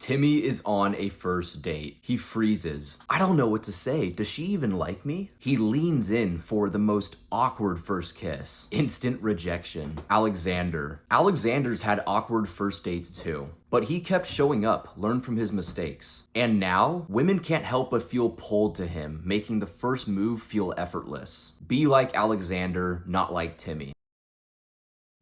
Timmy is on a first date. He freezes. I don't know what to say. Does she even like me? He leans in for the most awkward first kiss. Instant rejection. Alexander. Alexander's had awkward first dates too, but he kept showing up, learned from his mistakes. And now, women can't help but feel pulled to him, making the first move feel effortless. Be like Alexander, not like Timmy.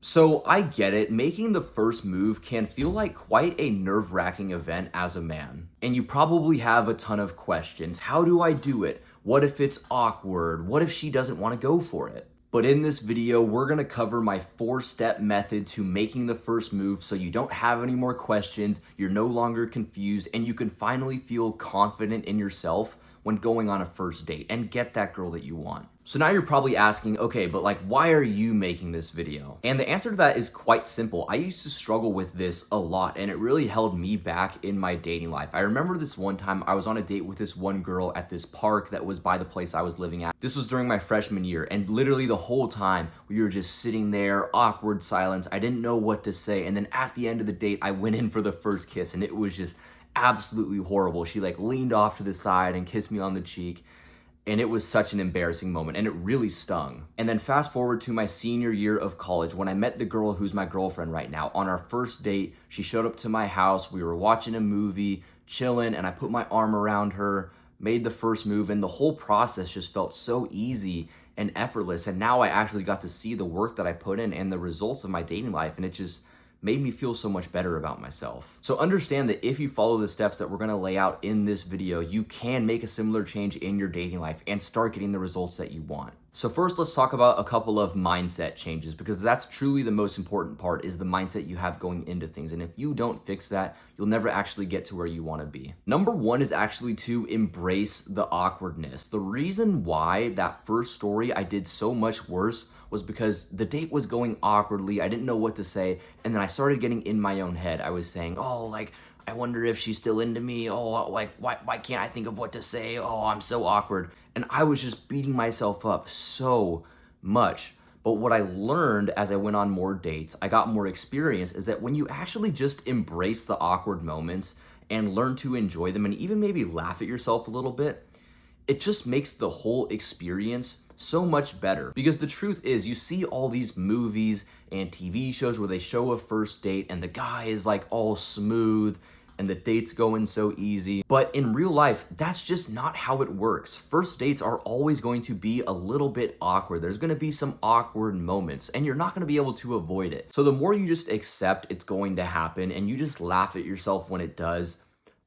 So I get it, making the first move can feel like quite a nerve-wracking event as a man. And you probably have a ton of questions. How do I do it? What if it's awkward? What if she doesn't want to go for it? But in this video, we're gonna cover my 4-step method to making the first move so you don't have any more questions, you're no longer confused, and you can finally feel confident in yourself when going on a first date and get that girl that you want. So now you're probably asking, okay, but like, why are you making this video? And the answer to that is quite simple. I used to struggle with this a lot, and it really held me back in my dating life. I remember this one time I was on a date with this one girl at this park that was by the place I was living at. This was during my freshman year, and literally the whole time we were just sitting there, awkward silence. I didn't know what to say. And then at the end of the date, I went in for the first kiss, and it was just absolutely horrible. She like leaned off to the side and kissed me on the cheek. And it was such an embarrassing moment, and it really stung. And then fast forward to my senior year of college when I met the girl who's my girlfriend right now. On our first date, she showed up to my house, we were watching a movie, chilling, and I put my arm around her, made the first move, and the whole process just felt so easy and effortless. And now I actually got to see the work that I put in and the results of my dating life, and it just made me feel so much better about myself. So understand that if you follow the steps that we're gonna lay out in this video, you can make a similar change in your dating life and start getting the results that you want. So first, let's talk about a couple of mindset changes, because that's truly the most important part, is the mindset you have going into things. And if you don't fix that, you'll never actually get to where you wanna be. Number one is actually to embrace the awkwardness. The reason why that first story I did so much worse was because the date was going awkwardly. I didn't know what to say. And then I started getting in my own head. I was saying, oh, like, I wonder if she's still into me. Oh, like, why can't I think of what to say? Oh, I'm so awkward. And I was just beating myself up so much. But what I learned as I went on more dates, I got more experience, is that when you actually just embrace the awkward moments and learn to enjoy them and even maybe laugh at yourself a little bit, it just makes the whole experience so much better. Because the truth is, you see all these movies and TV shows where they show a first date and the guy is like all smooth and the date's going so easy. But in real life, that's just not how it works. First dates are always going to be a little bit awkward. There's gonna be some awkward moments and you're not gonna be able to avoid it. So the more you just accept it's going to happen and you just laugh at yourself when it does,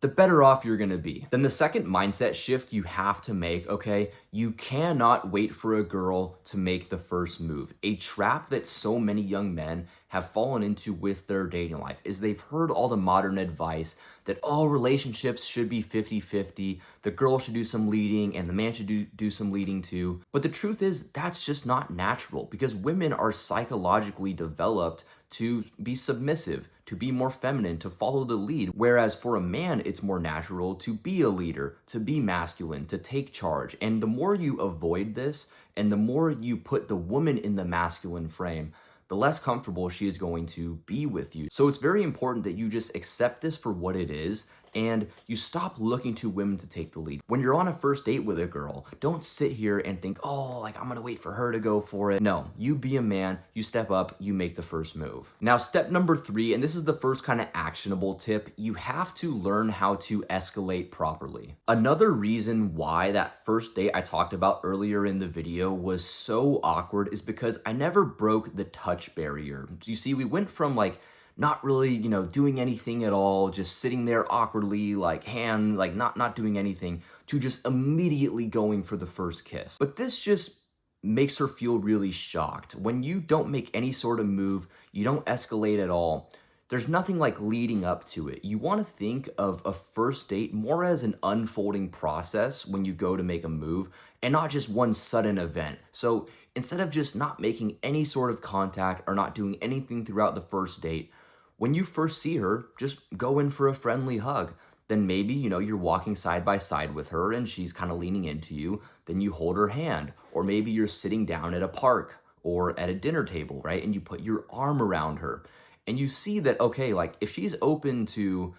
the better off you're gonna be. Then the second mindset shift you have to make, okay, you cannot wait for a girl to make the first move. A trap that so many young men have fallen into with their dating life is they've heard all the modern advice that all relationships should be 50-50, the girl should do some leading and the man should do some leading too. But the truth is, that's just not natural, because women are psychologically developed to be submissive, to be more feminine, to follow the lead. Whereas for a man, it's more natural to be a leader, to be masculine, to take charge. And the more you avoid this, and the more you put the woman in the masculine frame, the less comfortable she is going to be with you. So it's very important that you just accept this for what it is, and you stop looking to women to take the lead. When you're on a first date with a girl, don't sit here and think, oh, like I'm gonna wait for her to go for it. No, you be a man, you step up, you make the first move. Now, step number 3, and this is the first kind of actionable tip, you have to learn how to escalate properly. Another reason why that first date I talked about earlier in the video was so awkward is because I never broke the touch barrier. You see, we went from like not really, doing anything at all, just sitting there awkwardly, like hands, like not doing anything, to just immediately going for the first kiss. But this just makes her feel really shocked. When you don't make any sort of move, you don't escalate at all, there's nothing like leading up to it. You want to think of a first date more as an unfolding process when you go to make a move, and not just one sudden event. So instead of just not making any sort of contact or not doing anything throughout the first date, when you first see her, just go in for a friendly hug. Then maybe, you're walking side by side with her and she's kind of leaning into you. Then you hold her hand. Or maybe you're sitting down at a park or at a dinner table, right? And you put your arm around her. And you see that, okay, like if she's open to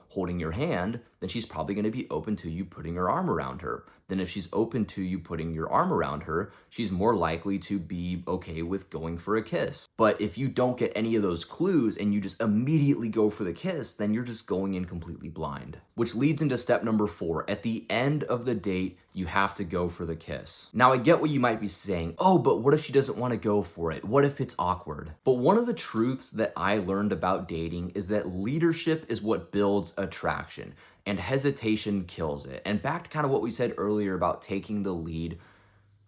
holding your hand, then she's probably going to be open to you putting your arm around her. Then if she's open to you putting your arm around her, she's more likely to be okay with going for a kiss. But if you don't get any of those clues and you just immediately go for the kiss, then you're just going in completely blind. Which leads into step number 4. At the end of the date, you have to go for the kiss. Now, I get what you might be saying. Oh, but what if she doesn't want to go for it? What if it's awkward? But one of the truths that I learned about dating is that leadership is what builds attraction, and hesitation kills it. And back to kind of what we said earlier about taking the lead,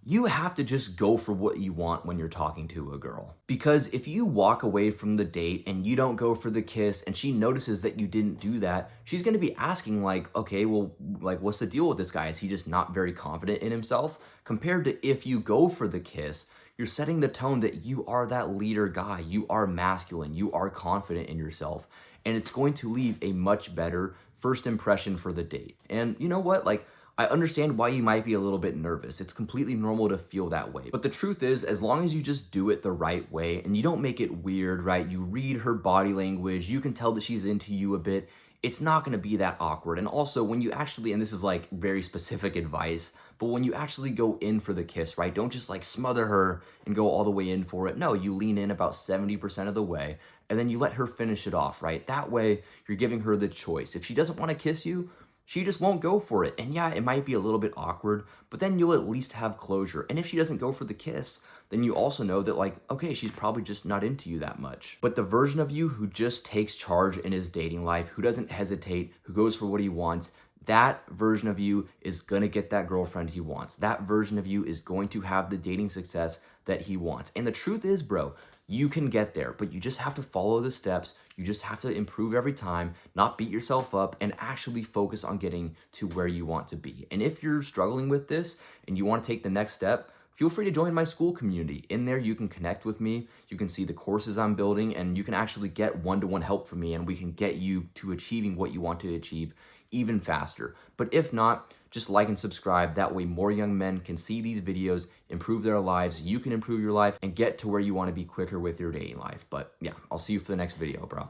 you have to just go for what you want when you're talking to a girl. Because if you walk away from the date and you don't go for the kiss and she notices that you didn't do that, she's gonna be asking like, okay, well, like what's the deal with this guy? Is he just not very confident in himself? Compared to if you go for the kiss, you're setting the tone that you are that leader guy, you are masculine, you are confident in yourself, and it's going to leave a much better first impression for the date. And you know what? Like, I understand why you might be a little bit nervous. It's completely normal to feel that way. But the truth is, as long as you just do it the right way and you don't make it weird, right? You read her body language, you can tell that she's into you a bit, it's not gonna be that awkward. And also, when you actually, and this is like very specific advice, but when you actually go in for the kiss, right? Don't just like smother her and go all the way in for it. No, you lean in about 70% of the way and then you let her finish it off, right? That way, you're giving her the choice. If she doesn't wanna kiss you, she just won't go for it. And yeah, it might be a little bit awkward, but then you'll at least have closure. And if she doesn't go for the kiss, then you also know that like, okay, she's probably just not into you that much. But the version of you who just takes charge in his dating life, who doesn't hesitate, who goes for what he wants, that version of you is gonna get that girlfriend he wants. That version of you is going to have the dating success that he wants. And the truth is, bro, you can get there, but you just have to follow the steps. You just have to improve every time, not beat yourself up, and actually focus on getting to where you want to be. And if you're struggling with this and you want to take the next step, feel free to join my school community. In there, you can connect with me, you can see the courses I'm building, and you can actually get one-to-one help from me, and we can get you to achieving what you want to achieve even faster. But if not, just like and subscribe. That way more young men can see these videos, improve their lives, you can improve your life, and get to where you want to be quicker with your dating life. But yeah, I'll see you for the next video, bro.